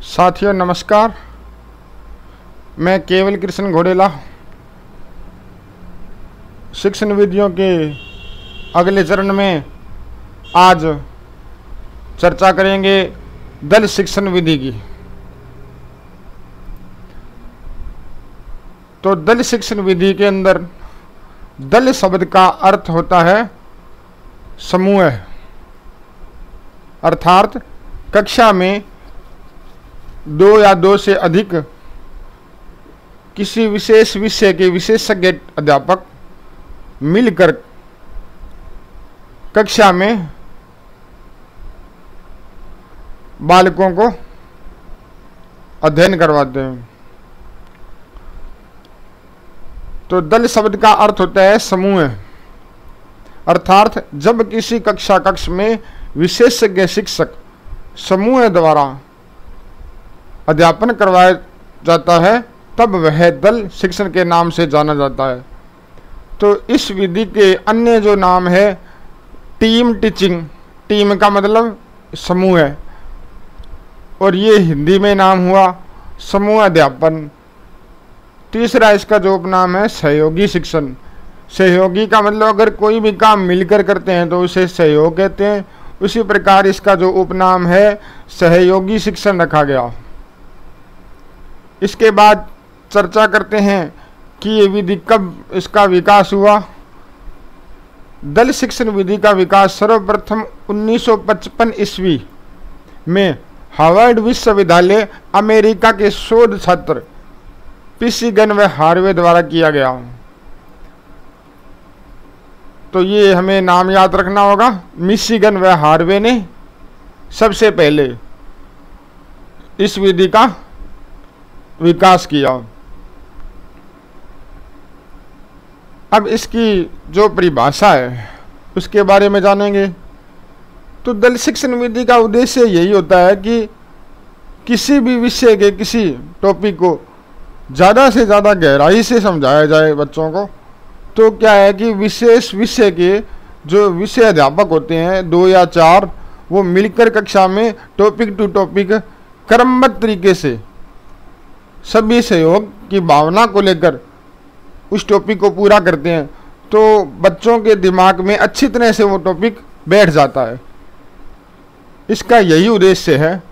साथियों नमस्कार, मैं केवल कृष्ण घोड़ेला शिक्षण विधियों के अगले चरण में आज चर्चा करेंगे दल शिक्षण विधि की। तो दल शिक्षण विधि के अंदर दल शब्द का अर्थ होता है समूह, अर्थात कक्षा में दो या दो से अधिक किसी विशेष विषय के विशेषज्ञ अध्यापक मिलकर कक्षा में बालकों को अध्ययन करवाते हैं। तो दल शब्द का अर्थ होता है समूह, अर्थात जब किसी कक्ष में विशेषज्ञ शिक्षक समूह द्वारा अध्यापन करवाया जाता है तब वह दल शिक्षण के नाम से जाना जाता है। तो इस विधि के अन्य जो नाम है टीम टीचिंग, टीम का मतलब समूह है, और ये हिंदी में नाम हुआ समूह अध्यापन। तीसरा इसका जो उपनाम है सहयोगी शिक्षण। सहयोगी का मतलब अगर कोई भी काम मिलकर करते हैं तो उसे सहयोग कहते हैं। उसी प्रकार इसका जो उपनाम है सहयोगी शिक्षण रखा गया। इसके बाद चर्चा करते हैं कि ये विधि कब इसका विकास हुआ। दल शिक्षण विधि का विकास सर्वप्रथम 1955 ईस्वी में हार्वर्ड विश्वविद्यालय अमेरिका के शोध छात्र मिशिगन व हार्वे द्वारा किया गया। तो ये हमें नाम याद रखना होगा, मिशिगन व हार्वे ने सबसे पहले इस विधि का विकास किया। अब इसकी जो परिभाषा है उसके बारे में जानेंगे। तो दल शिक्षण विधि का उद्देश्य यही होता है कि किसी भी विषय के किसी टॉपिक को ज़्यादा से ज़्यादा गहराई से समझाया जाए बच्चों को। तो क्या है कि विशेष विषय के जो विषय अध्यापक होते हैं 2 या 4, वो मिलकर कक्षा में टॉपिक टू टॉपिक क्रमबद्ध तरीके से सभी सहयोग की भावना को लेकर उस टॉपिक को पूरा करते हैं। तो बच्चों के दिमाग में अच्छी तरह से वो टॉपिक बैठ जाता है। इसका यही उद्देश्य है।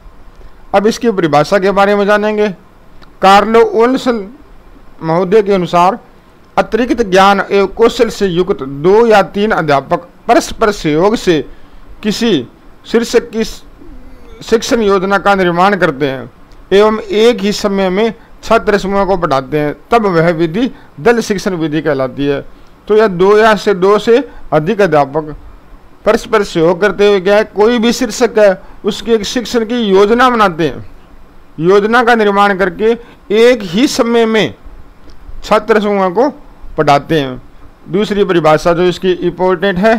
अब इसकी परिभाषा के बारे में जानेंगे। कार्लो ओल्सन महोदय के अनुसार अतिरिक्त ज्ञान एवं कौशल से युक्त 2 या 3 अध्यापक परस्पर सहयोग से किसी शीर्षक की शिक्षण योजना का निर्माण करते हैं एवं एक ही समय में छात्र समूह को पढ़ाते हैं, तब वह विधि दल शिक्षण विधि कहलाती है। तो यह 2 से अधिक अध्यापक परस्पर सहयोग करते हुए क्या है, कोई भी शीर्षक है उसकी एक शिक्षण की योजना बनाते हैं। योजना का निर्माण करके एक ही समय में छात्र समूह को पढ़ाते हैं। दूसरी परिभाषा जो इसकी इंपॉर्टेंट है,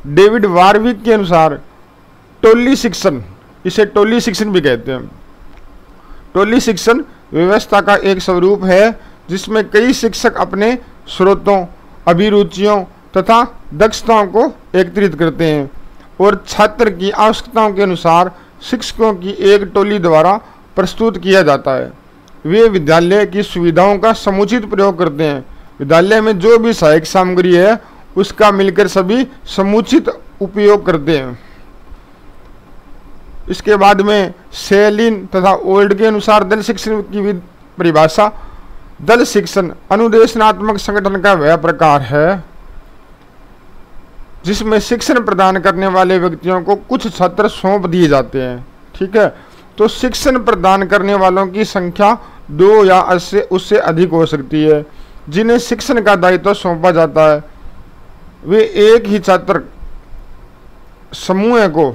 डेविड वारविक के अनुसार टोली शिक्षण, इसे टोली शिक्षण भी कहते हैं। टोली शिक्षण व्यवस्था का एक स्वरूप है जिसमें कई शिक्षक अपने स्रोतों, अभिरुचियों तथा दक्षताओं को एकत्रित करते हैं और छात्र की आवश्यकताओं के अनुसार शिक्षकों की एक टोली द्वारा प्रस्तुत किया जाता है। वे विद्यालय की सुविधाओं का समुचित प्रयोग करते हैं। विद्यालय में जो भी सहायक सामग्री है उसका मिलकर सभी समुचित उपयोग करते हैं। इसके बाद में सेलिन तथा ओल्ड के अनुसार दल शिक्षण की परिभाषा, दल शिक्षण अनुदेशनात्मक संगठन का वह प्रकार है जिसमें शिक्षण प्रदान करने वाले व्यक्तियों को कुछ छात्र सौंप दिए जाते हैं। ठीक है, तो शिक्षण प्रदान करने वालों की संख्या 2 या उससे अधिक हो सकती है जिन्हें शिक्षण का दायित्व सौंपा जाता है। वे एक ही छात्र समूह को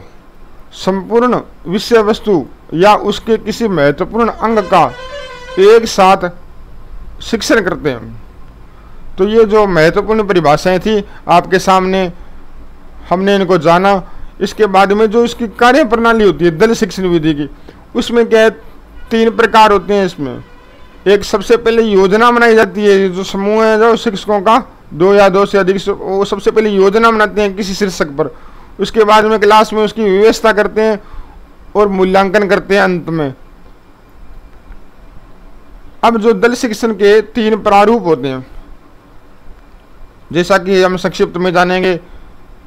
संपूर्ण विषय वस्तु या उसके किसी महत्वपूर्ण अंग का एक साथ शिक्षण करते हैं। तो ये जो महत्वपूर्ण परिभाषाएं थी आपके सामने, हमने इनको जाना। इसके बाद में जो इसकी कार्य प्रणाली होती है दल शिक्षण विधि की, उसमें क्या है 3 प्रकार होते हैं। इसमें एक सबसे पहले योजना बनाई जाती है। जो समूह है जो शिक्षकों का 2 या 2 से अधिक, वो सबसे पहले योजना बनाते हैं किसी शीर्षक पर। उसके बाद में क्लास में उसकी व्यवस्था करते हैं और मूल्यांकन करते हैं अंत में। अब जो दल शिक्षण के 3 प्रारूप होते हैं, जैसा कि हम संक्षिप्त में जानेंगे।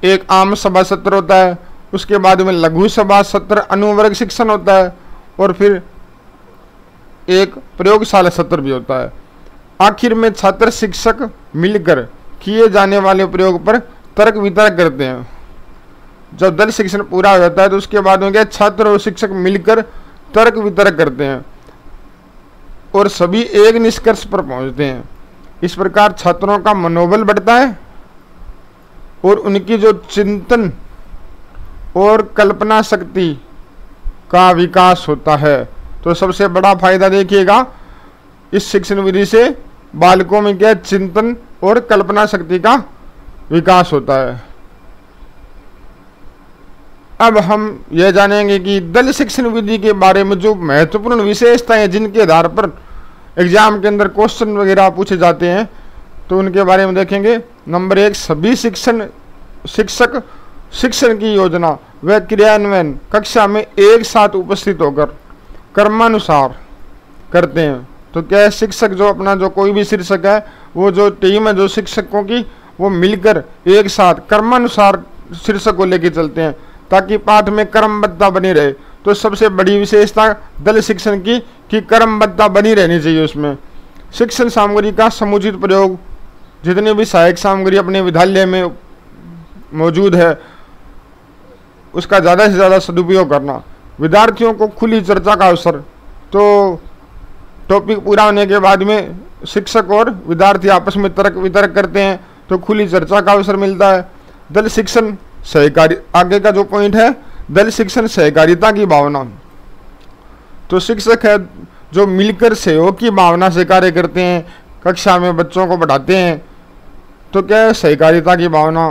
एक आम सभा सत्र होता है, उसके बाद में लघु सभा सत्र अनुवर्ग शिक्षण होता है, और फिर एक प्रयोगशाला सत्र भी होता है। आखिर में छात्र शिक्षक मिलकर किए जाने वाले प्रयोग पर तर्क वितर्क करते हैं। जब दल शिक्षण पूरा हो जाता है तो उसके बाद में क्या, छात्र और शिक्षक मिलकर तर्क वितर्क करते हैं और सभी एक निष्कर्ष पर पहुंचते हैं। इस प्रकार छात्रों का मनोबल बढ़ता है और उनकी जो चिंतन और कल्पना शक्ति का विकास होता है। तो सबसे बड़ा फायदा देखिएगा इस शिक्षण विधि से बालकों में क्या, चिंतन और कल्पना शक्ति का विकास होता है। अब हम यह जानेंगे कि दल शिक्षण विधि के बारे में जो महत्वपूर्ण विशेषताएं जिनके आधार पर एग्जाम के अंदर क्वेश्चन वगैरह पूछे जाते हैं, तो उनके बारे में देखेंगे। नंबर 1, सभी शिक्षक शिक्षण की योजना व क्रियान्वयन कक्षा में एक साथ उपस्थित होकर क्रमानुसार करते हैं। तो क्या है, शिक्षक जो अपना जो कोई भी शिक्षक है, वो जो टीम है जो शिक्षकों की, वो मिलकर एक साथ क्रमानुसार शीर्षक को लेकर चलते हैं ताकि पाठ में क्रमबद्धता बनी रहे। तो सबसे बड़ी विशेषता दल शिक्षण की कि क्रमबद्धता बनी रहनी चाहिए उसमें। शिक्षण सामग्री का समुचित प्रयोग, जितनी भी सहायक सामग्री अपने विद्यालय में मौजूद है उसका ज़्यादा से ज़्यादा सदुपयोग करना। विद्यार्थियों को खुली चर्चा का अवसर, तो टॉपिक पूरा होने के बाद में शिक्षक और विद्यार्थी आपस में तर्क वितर्क करते हैं तो खुली चर्चा का अवसर मिलता है। दल शिक्षण सहकारी, आगे का जो पॉइंट है, दल शिक्षण सहकारिता की भावना। तो शिक्षक है जो मिलकर सहयोग की भावना से कार्य करते हैं, कक्षा में बच्चों को पढ़ाते हैं। तो क्या है, सहकारिता की भावना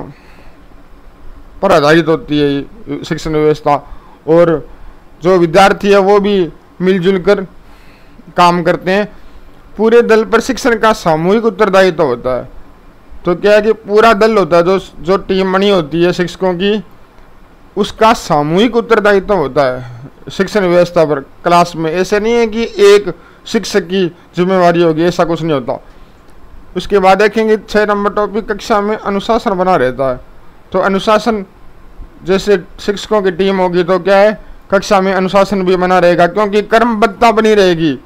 पर आधारित होती है शिक्षण व्यवस्था। और जो विद्यार्थी है वो भी मिलजुल कर काम करते हैं। पूरे दल पर शिक्षण का सामूहिक उत्तरदायित्व होता है। तो क्या है कि पूरा दल होता है, जो टीम बनी होती है शिक्षकों की, उसका सामूहिक उत्तरदायित्व होता है शिक्षण व्यवस्था पर क्लास में। ऐसे नहीं है कि एक शिक्षक की जिम्मेवारी होगी, ऐसा कुछ नहीं होता। उसके बाद देखेंगे 6 नंबर टॉपिक, कक्षा में अनुशासन बना रहता है। तो अनुशासन, जैसे शिक्षकों की टीम होगी तो क्या है, कक्षा में अनुशासन भी बना रहेगा क्योंकि क्रमबद्धता बनी रहेगी।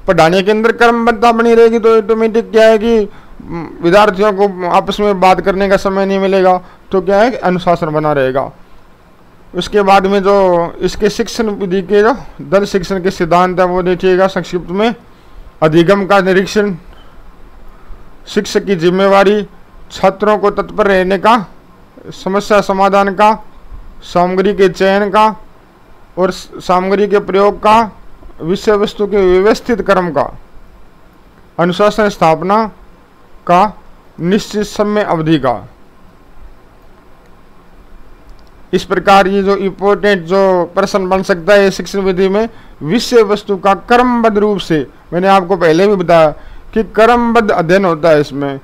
पढ़ाने के अंदर क्रमबद्धता बनी रहेगी तो ऑटोमेटिक क्या है कि विद्यार्थियों को आपस में बात करने का समय नहीं मिलेगा। तो क्या है, अनुशासन बना रहेगा। उसके बाद में जो इसके शिक्षण विधि के जो दल शिक्षण के सिद्धांत है वो देखिएगा संक्षिप्त में। अधिगम का निरीक्षण, शिक्षक की जिम्मेवारी, छात्रों को तत्पर रहने का, समस्या समाधान का, सामग्री के चयन का और सामग्री के प्रयोग का, विषय वस्तु के व्यवस्थित क्रम का, अनुशासन स्थापना का, निश्चित समय अवधि का। इस प्रकार ये जो इम्पोर्टेंट जो प्रश्न बन सकता है शिक्षण विधि में, विषय वस्तु का क्रमबद्ध रूप से, मैंने आपको पहले भी बताया कि क्रमबद्ध अध्ययन होता है, इसमें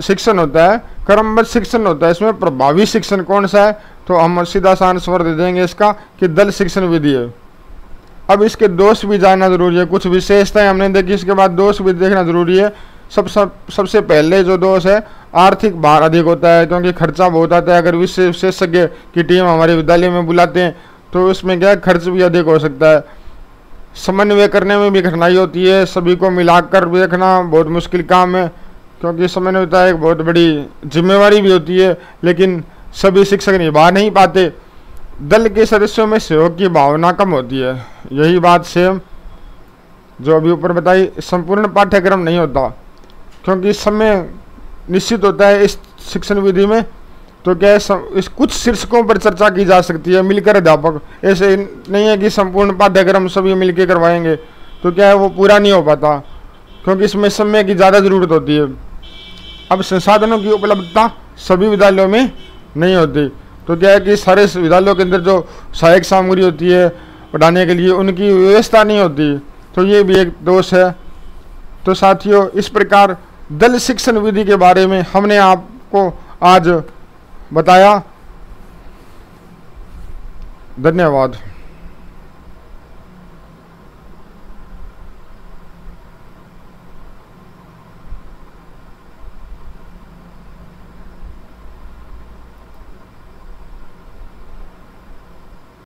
शिक्षण होता है, क्रमबद्ध शिक्षण होता है। इसमें प्रभावी शिक्षण कौन सा है, तो हम सीधा सा आंसर दे देंगे इसका कि दल शिक्षण विधि है। अब इसके दोष भी जानना जरूरी है, कुछ विशेषताएं हमने देखी, इसके बाद दोष भी देखना जरूरी है। सबसे पहले जो दोष है, आर्थिक भार अधिक होता है क्योंकि खर्चा बहुत आता है। अगर विशेषज्ञ की टीम हमारे विद्यालय में बुलाते हैं तो उसमें क्या खर्च भी अधिक हो सकता है। समन्वय करने में भी कठिनाई होती है, सभी को मिलाकर देखना बहुत मुश्किल काम है क्योंकि समन्वयता एक बहुत बड़ी जिम्मेवारी भी होती है, लेकिन सभी शिक्षक निभा नहीं पाते। दल के सदस्यों में सहयोग की भावना कम होती है। यही बात सेम जो अभी ऊपर बताई, संपूर्ण पाठ्यक्रम नहीं होता क्योंकि समय निश्चित होता है इस शिक्षण विधि में। तो क्या है, इस कुछ शीर्षकों पर चर्चा की जा सकती है मिलकर अध्यापक, ऐसे नहीं है कि संपूर्ण पाठ्यक्रम सभी मिलकर करवाएंगे तो क्या है वो पूरा नहीं हो पाता क्योंकि इसमें समय की ज़्यादा ज़रूरत होती है। अब संसाधनों की उपलब्धता सभी विद्यालयों में नहीं होती, तो क्या है कि सारे विद्यालयों के अंदर जो सहायक सामग्री होती है पढ़ाने के लिए उनकी व्यवस्था नहीं होती, तो ये भी एक दोष है। तो साथियों, इस प्रकार दल शिक्षण विधि के बारे में हमने आपको आज बताया। धन्यवाद।